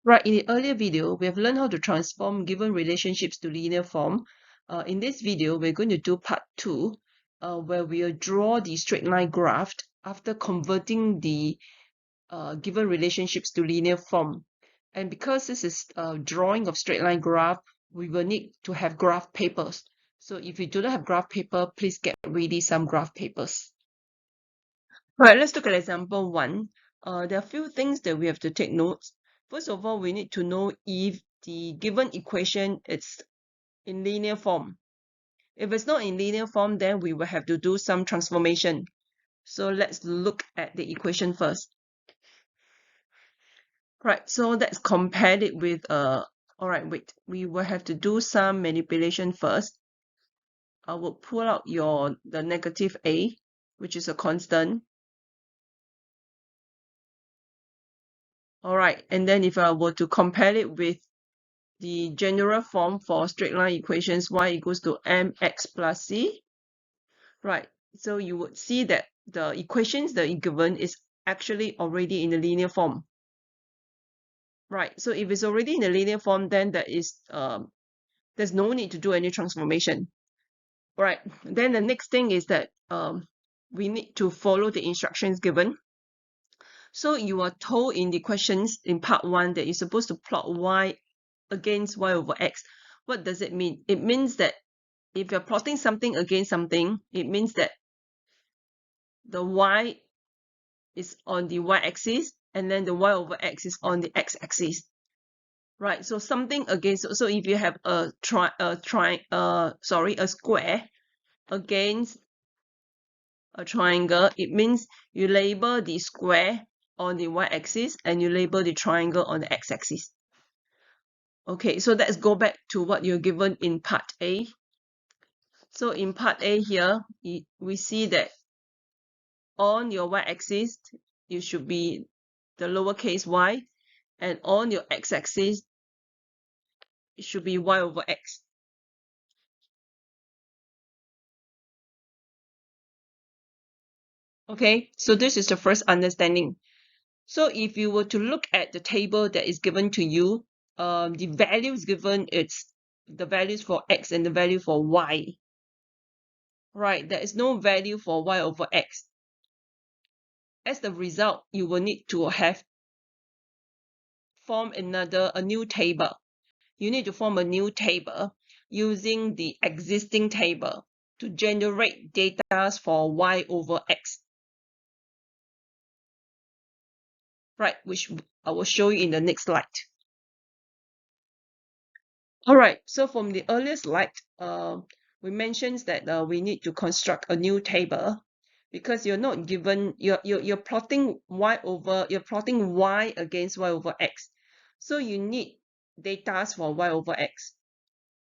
Right, in the earlier video, we have learned how to transform given relationships to linear form. In this video, we're going to do part 2, where we'll draw the straight line graph after converting the given relationships to linear form. And because this is drawing of straight line graph, we will need to have graph papers. So if you do not have graph paper, please get ready some graph papers. All right, let's look at example 1. There are a few things that we have to take notes. First of all, we need to know if the given equation is in linear form. If it's not in linear form, then we will have to do some transformation. So let's look at the equation first. Right, so let's compare it with, all right, wait, we will have to do some manipulation first. I will pull out the negative a, which is a constant. All right, and then if I were to compare it with the general form for straight line equations, y equals to mx plus c, right? So you would see that the equations that are given is actually already in the linear form, right? So if it's already in the linear form, then there's no need to do any transformation, right? Then the next thing is that we need to follow the instructions given. So you are told in the questions in part 1 that you're supposed to plot y against y over x. What does it mean? It means that if you're plotting something against something, it means that the y is on the y-axis and then the y over x is on the x-axis, right? So something against, so if you have a square against a triangle, it means you label the square on the y-axis and you label the triangle on the x-axis. Okay, so let's go back to what you're given in part A. So in part A here, we see that on your y-axis, you should be the lowercase y, and on your x-axis, it should be y over x. Okay, so this is the first understanding. So if you were to look at the table that is given to you, the values given, it's the values for x and the value for y. Right, there is no value for y over x. As the result, you will need to form a new table. You need to form a new table using the existing table to generate data for y over x. Right, which I will show you in the next slide. All right, so from the earlier slide, we mentioned that we need to construct a new table because you're not given, you're plotting you're plotting y against y over x. So you need data for y over x.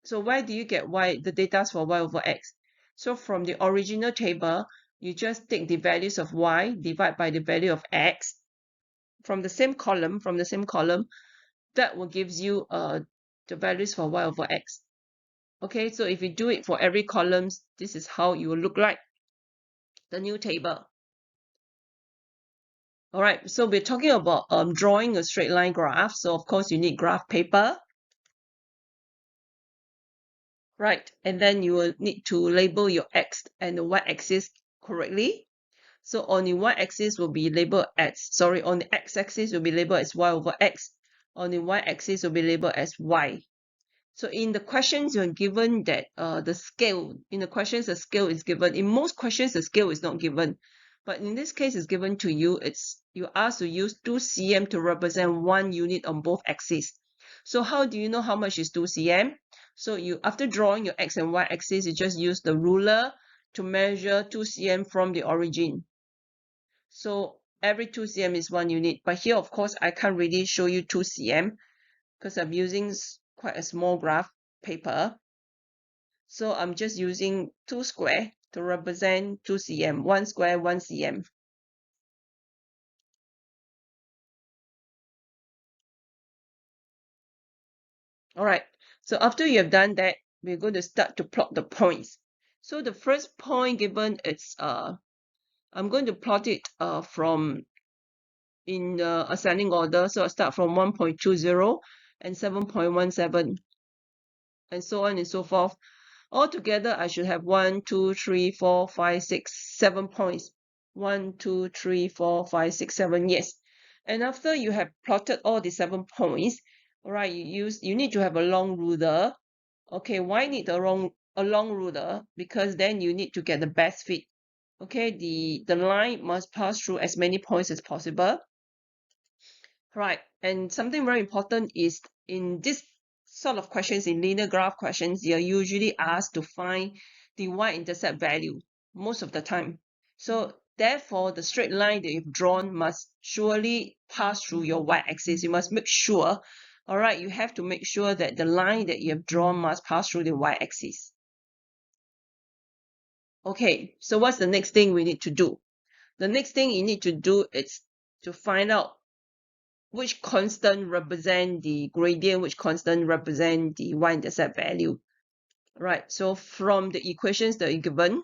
So where do you get the data for y over x? So from the original table, you just take the values of y, divide by the value of x from the same column, that will gives you the values for y over x. Okay, so if you do it for every column, this is how you will look like the new table. All right, so we're talking about drawing a straight line graph. So of course you need graph paper. Right, and then you will need to label your x and the y-axis correctly. So on the y-axis will be labeled as, on the x-axis will be labeled as y over x. On the y-axis will be labeled as y. So in the questions, you're given that the scale, in the questions, the scale is given. In most questions, the scale is not given. But in this case, it's given to you. You're asked to use 2 cm to represent 1 unit on both axes. So how do you know how much is 2 cm? So after drawing your x and y axis, you just use the ruler to measure 2 cm from the origin. So every 2 cm is 1 unit. But here, of course, I can't really show you 2 cm because I'm using quite a small graph paper. So I'm just using 2 square to represent 2 cm, 1 square, 1 cm. All right, so after you have done that, we're going to start to plot the points. So the first point given is, I'm going to plot it from in ascending order. So I start from 1.20 and 7.17 and so on and so forth. Altogether, I should have 1, 2, 3, 4, 5, 6, 7 points. 1, 2, 3, 4, 5, 6, 7. Yes. And after you have plotted all the 7 points, all right, you need to have a long ruler. Okay, why need a long ruler? Because then you need to get the best fit. Okay, the line must pass through as many points as possible. Right, and something very important is in this sort of questions, in linear graph questions, you're usually asked to find the y-intercept value most of the time. So therefore, the straight line that you've drawn must surely pass through your y-axis. You must make sure, all right, you have to make sure that the line that you have drawn must pass through the y-axis. Okay, so what's the next thing we need to do? The next thing you need to do is to find out which constant represent the gradient, which constant represent the y-intercept value. Right, so from the equations that are given,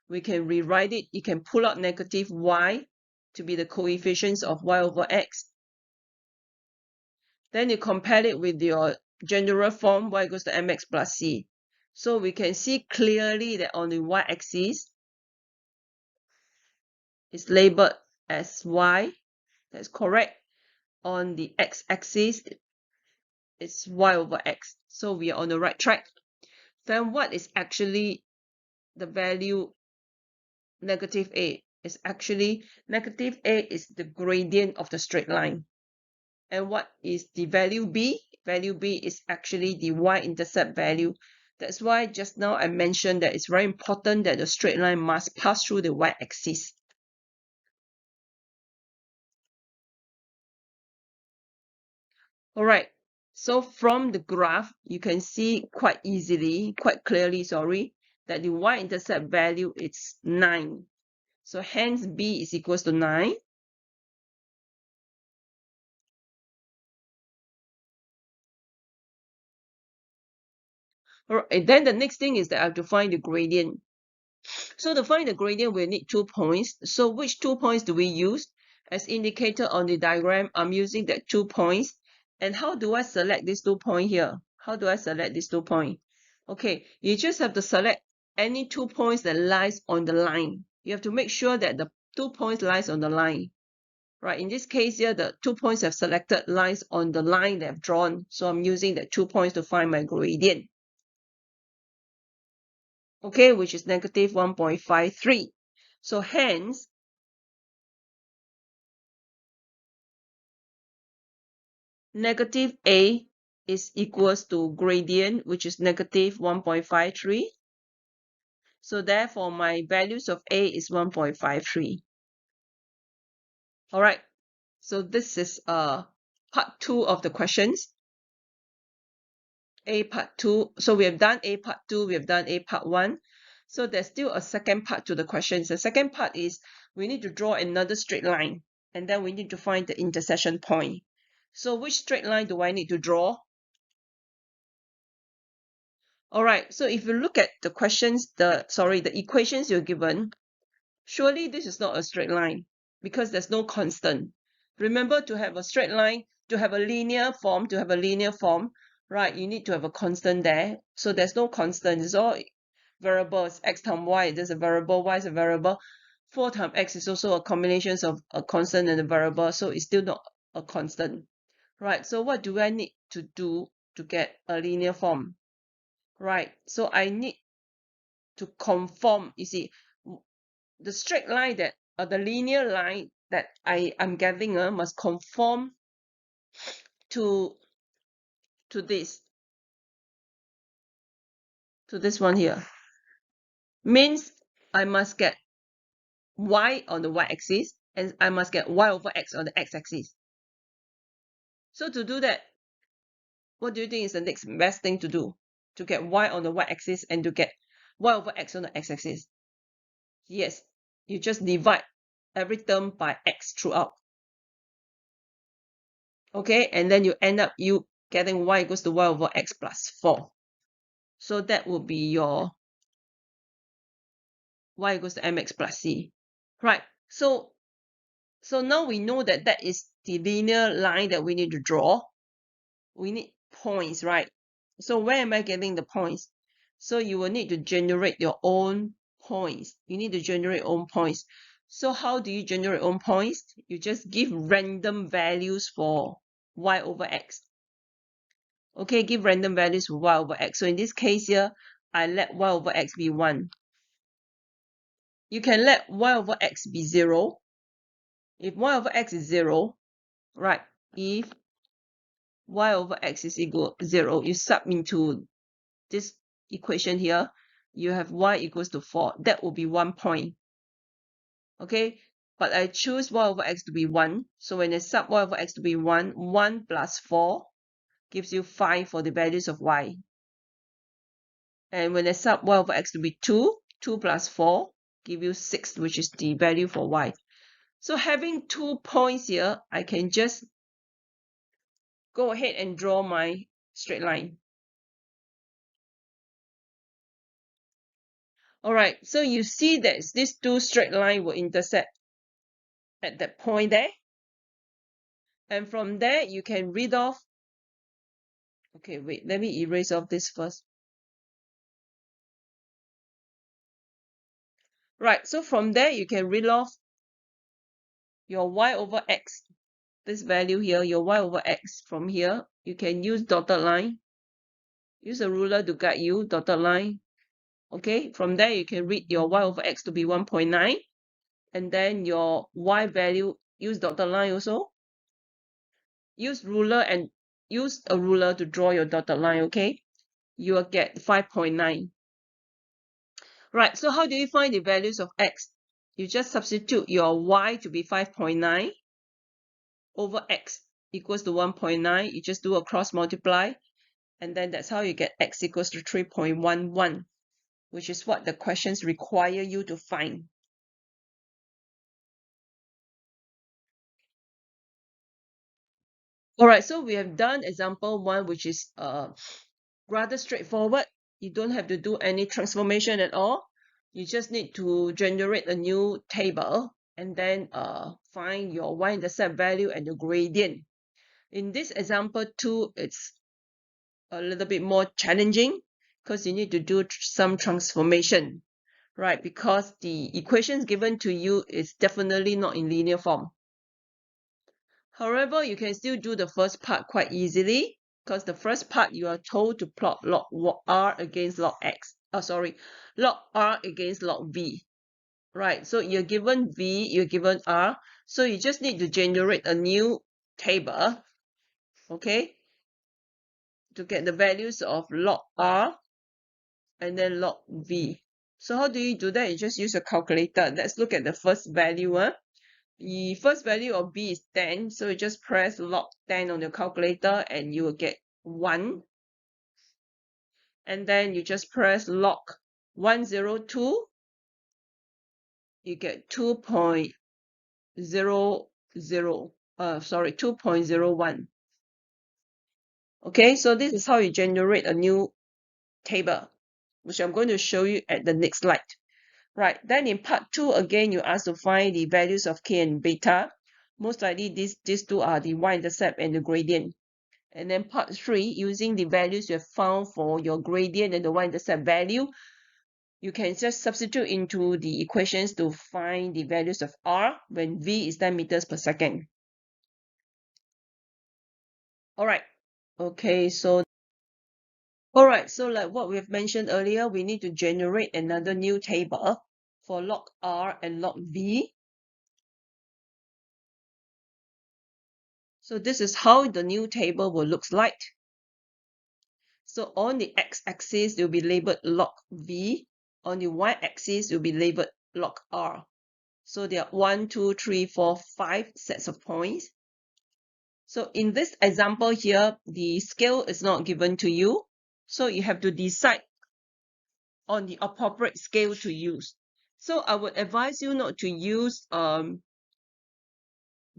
we can rewrite it. You can pull out negative y to be the coefficients of y over x. Then you compare it with your general form, y equals to mx plus c. So we can see clearly that on the y-axis, it's labeled as y. That's correct. On the x-axis, it's y over x. So we are on the right track. Then what is actually the value negative a? Is actually negative a is the gradient of the straight line. And what is the value b? Value b is actually the y-intercept value. That's why just now I mentioned that it's very important that the straight line must pass through the y-axis. All right, so from the graph, you can see quite clearly, that the y-intercept value is 9. So hence b is equals to 9. All right, then the next thing is that I have to find the gradient. So to find the gradient, we need 2 points. So which 2 points do we use? As indicated on the diagram, I'm using that 2 points. And how do I select these 2 points here? How do I select these 2 points? Okay, you just have to select any 2 points that lies on the line. You have to make sure that the 2 points lies on the line. Right, in this case here, the 2 points I've selected lies on the line that I've drawn. So I'm using the 2 points to find my gradient. Okay, which is negative 1.53. So hence, negative a is equals to gradient, which is negative 1.53. So therefore, my values of a is 1.53. All right, so this is part 2 of the questions. A part 2. So we have done A part 2, we have done A part 1. So there's still a second part to the questions. The second part is we need to draw another straight line, and then we need to find the intersection point. So which straight line do I need to draw? All right, so if you look at the questions, the equations you're given, surely this is not a straight line because there's no constant. Remember, to have a straight line, to have a linear form, right, you need to have a constant there. So there's no constant. It's all variables. X times y, there's a variable, y is a variable. 4 times x is also a combination of a constant and a variable, so it's still not a constant. Right, so what do I need to do to get a linear form? Right, so I need to conform, you see, the straight line that, the linear line that I am getting must conform to this one here. Means I must get y on the y-axis and I must get y over x on the x-axis. So to do that, what do you think is the next best thing to do to get y on the y-axis and to get y over x on the x-axis? Yes, you just divide every term by x throughout. Okay, and then you end up you getting y equals to y over x plus 4. So that will be your y equals to mx plus c. Right, so now we know that that is the linear line that we need to draw, we need points, right? So where am I getting the points? So you will need to generate your own points. You need to generate own points. So how do you generate own points? You just give random values for y over x. Okay, give random values for y over x. So in this case here, I let y over x be 1. You can let y over x be 0. If y over x is 0, right, if y over x is equal to 0, you sub into this equation here, you have y equals to 4. That will be 1 point. Okay, but I choose y over x to be 1. So when I sub y over x to be 1, 1 plus 4 gives you 5 for the values of y. And when I sub y over x to be 2, 2 plus 4 give you 6, which is the value for y. So having 2 points here, I can just go ahead and draw my straight line. All right, so you see that these two straight lines will intersect at that point there. And from there, you can read off. Okay, wait, let me erase off this first. Right, so from there, you can read off your y over x. This value here, your y over x. From here, you can use dotted line. Use a ruler to guide you, dotted line. Okay, from there, you can read your y over x to be 1.9. And then your y value, use dotted line also. Use ruler and use a ruler to draw your dotted line, okay? You will get 5.9. Right, so how do you find the values of x? You just substitute your y to be 5.9 over x equals to 1.9. You just do a cross multiply, and then that's how you get x equals to 3.11, which is what the questions require you to find. All right, so we have done example 1, which is rather straightforward. You don't have to do any transformation at all. You just need to generate a new table and then find your y-intercept value and your gradient. In this example 2, it's a little bit more challenging because you need to do some transformation, right? Because the equations given to you is definitely not in linear form. However, you can still do the first part quite easily because the first part you are told to plot log r against log x. Log r against log v. Right, so you're given v, you're given r, so you just need to generate a new table, okay, to get the values of log r and then log v. So how do you do that? You just use a calculator. Let's look at the first value. The first value of b is 10, so you just press log 10 on your calculator and you will get 1. And then you just press log 102, you get 2.01. Okay, so this is how you generate a new table, which I'm going to show you at the next slide. Right, then in part 2, again, you ask to find the values of k and beta. Most likely, these two are the y-intercept and the gradient. And then part 3, using the values you have found for your gradient and the y-intercept value, you can just substitute into the equations to find the values of r when v is 10 meters per second. All right. Okay, so like what we have mentioned earlier, we need to generate another new table for log r and log v. So this is how the new table will look like. So on the x-axis, it will be labeled log v. On the y-axis, it will be labeled log r. So there are 1, 2, 3, 4, 5 sets of points. So in this example here, the scale is not given to you. So you have to decide on the appropriate scale to use. So I would advise you not to use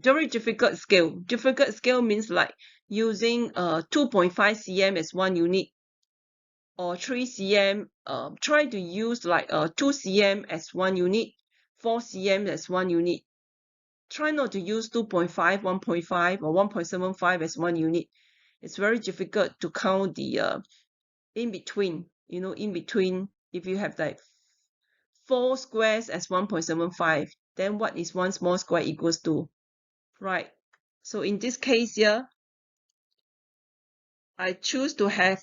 very difficult scale. Difficult scale means like using 2.5 cm as one unit or 3 cm. Try to use like 2 cm as one unit, 4 cm as one unit. try not to use 2.5, 1.5, or 1.75 as one unit. It's very difficult to count the in between, in between. If you have like 4 squares as 1.75, then what is one small square equals to, right? So in this case here, I choose to have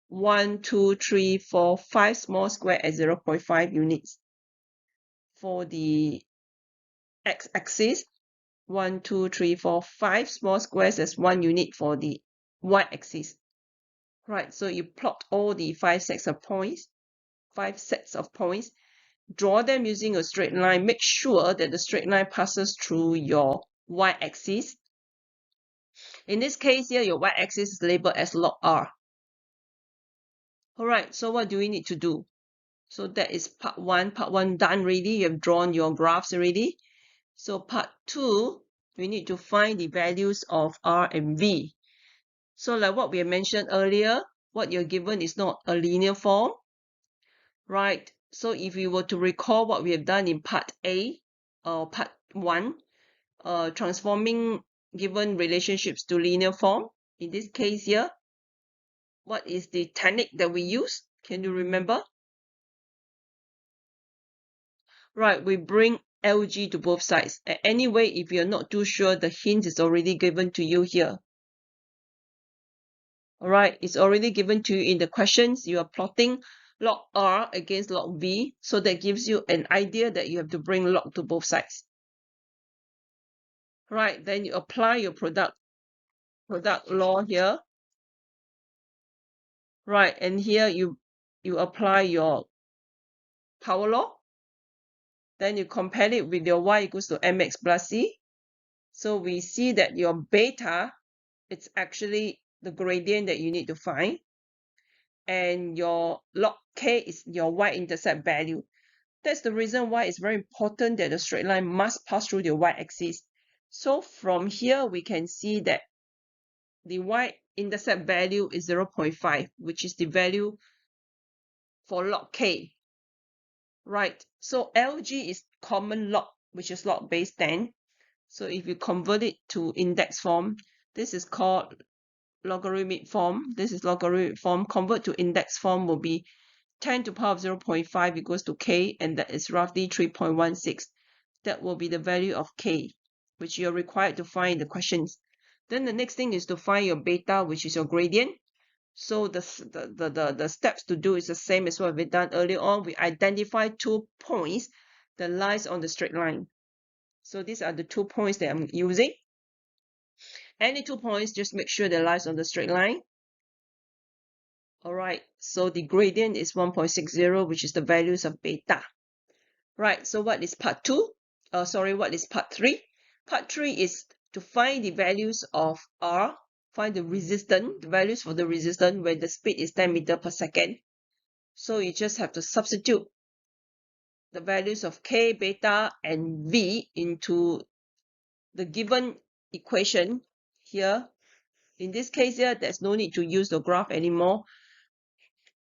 1, 2, 3, 4, 5 small square at 0.5 units. For the x-axis, 1, 2, 3, 4, 5 small squares as 1 unit for the y-axis. Right, so you plot all the 5 sets of points, draw them using a straight line. Make sure that the straight line passes through your y-axis. In this case here, your y-axis is labeled as log R. All right, so what do we need to do? So that is part 1. Part 1 done already. You have drawn your graphs already. So part 2, we need to find the values of R and V. So like what we have mentioned earlier, what you're given is not a linear form, right? So if you were to recall what we have done in part A or part 1, transforming given relationships to linear form, in this case here, what is the technique that we use? Can you remember? Right, we bring LG to both sides. Anyway, if you're not too sure, the hint is already given to you here. All right, it's already given to you in the questions. You are plotting log R against log V. So that gives you an idea that you have to bring log to both sides. Right, then you apply your product law here. Right, and here you apply your power law. Then you compare it with your y equals to mx plus c. So we see that your beta, it's actually the gradient that you need to find. And your log k is your y-intercept value. That's the reason why it's very important that the straight line must pass through the y-axis. So from here, we can see that the y-intercept value is 0.5, which is the value for log k. Right, so LG is common log, which is log base 10. So if you convert it to index form, this is called logarithmic form. This is logarithmic form. Convert to index form will be 10 to the power of 0.5 equals to k, and that is roughly 3.16. That will be the value of k, which you're required to find in the questions. Then the next thing is to find your beta, which is your gradient. So the steps to do is the same as what we've done earlier on. We identify 2 points that lies on the straight line. So these are the 2 points that I'm using. Any 2 points, just make sure they lies on the straight line. All right, so the gradient is 1.60, which is the values of beta. Right, so what is part 2? What is part 3? Part 3 is to find the values of R, find the resistance, the values for the resistance when the speed is 10 meters per second. So you just have to substitute the values of K, beta, and V into the given equation here. In this case here, there's no need to use the graph anymore.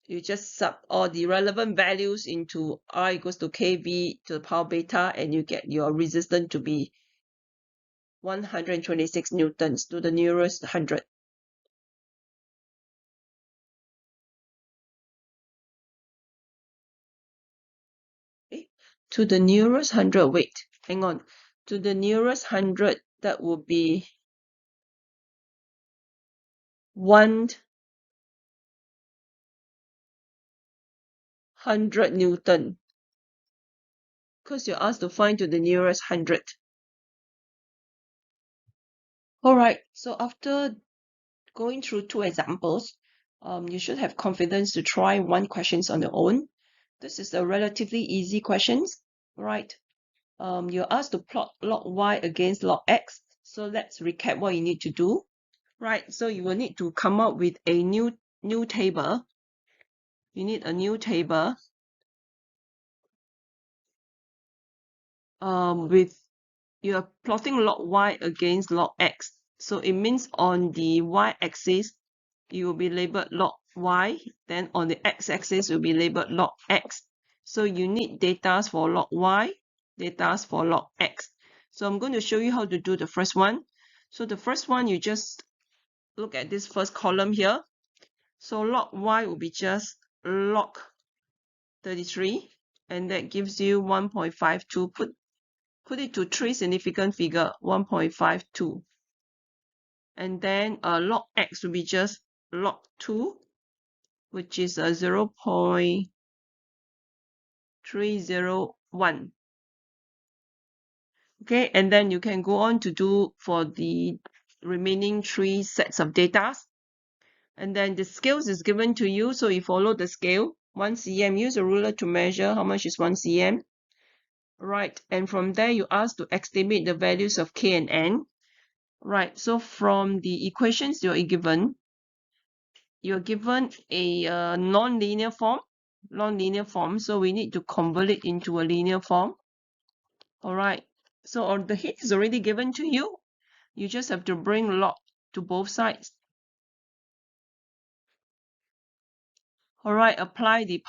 You just sub all the relevant values into R equals to KV to the power beta, and you get your resistance to be 126 newtons to the nearest 100. Okay. To the nearest 100, wait, hang on. To the nearest 100, that would be 100 Newton. Because you're asked to find to the nearest 100. Alright, so after going through 2 examples, you should have confidence to try 1 questions on your own. This is a relatively easy questions, right? You're asked to plot log y against log x. So let's recap what you need to do. Right, so you will need to come up with a new table. You need a new table with you're plotting log y against log x. So it means on the y-axis, it will be labeled log y. Then on the x-axis, it will be labeled log x. So you need data for log y, data for log x. So I'm going to show you how to do the first one. So the first one, you just look at this first column here. So log y will be just log 33, and that gives you 1.52. Put it to 3 significant figure, 1.52. And then log x will be just log 2, which is a 0.301. Okay, and then you can go on to do for the remaining 3 sets of data. And then the scales is given to you, so you follow the scale. 1 cm, use a ruler to measure how much is 1 cm. Right, and from there you ask to estimate the values of k and n. Right, so from the equations you're given a non-linear form, so we need to convert it into a linear form. All right, so the heat is already given to you. You just have to bring log to both sides. All right, apply the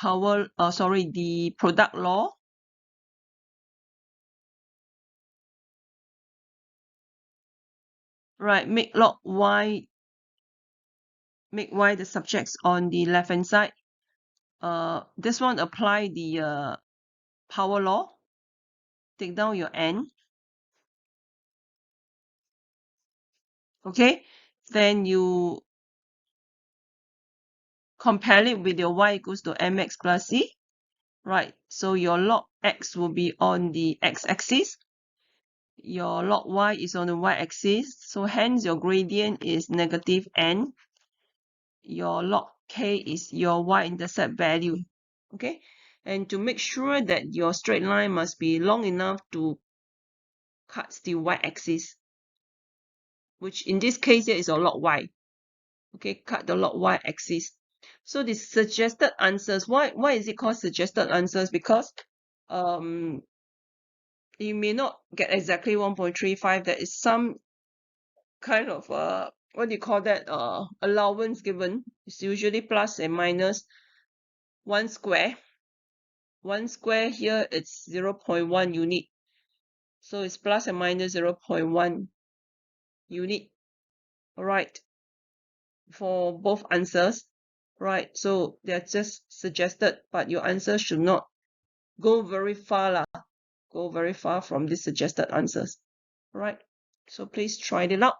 the product law. Right, make y the subjects on the left hand side. This one apply the power law. Take down your n. Okay, then you compare it with your y equals to mx plus c. Right, so your log x will be on the x-axis. Your log y is on the y-axis. So hence your gradient is negative n. Your log k is your y-intercept value. Okay, and to make sure that your straight line must be long enough to cut the y-axis, which in this case here is your log y. Okay, cut the log y-axis. So the suggested answers, why is it called suggested answers? Because you may not get exactly 1.35. There is some kind of what do you call that, allowance given. It's usually plus and minus 1 square. 1 square here it's 0.1 unit, so it's plus and minus 0.1 unit. All right, for both answers. Right, so they're just suggested, but your answer should not go very far from the suggested answers. All right, so please try it out.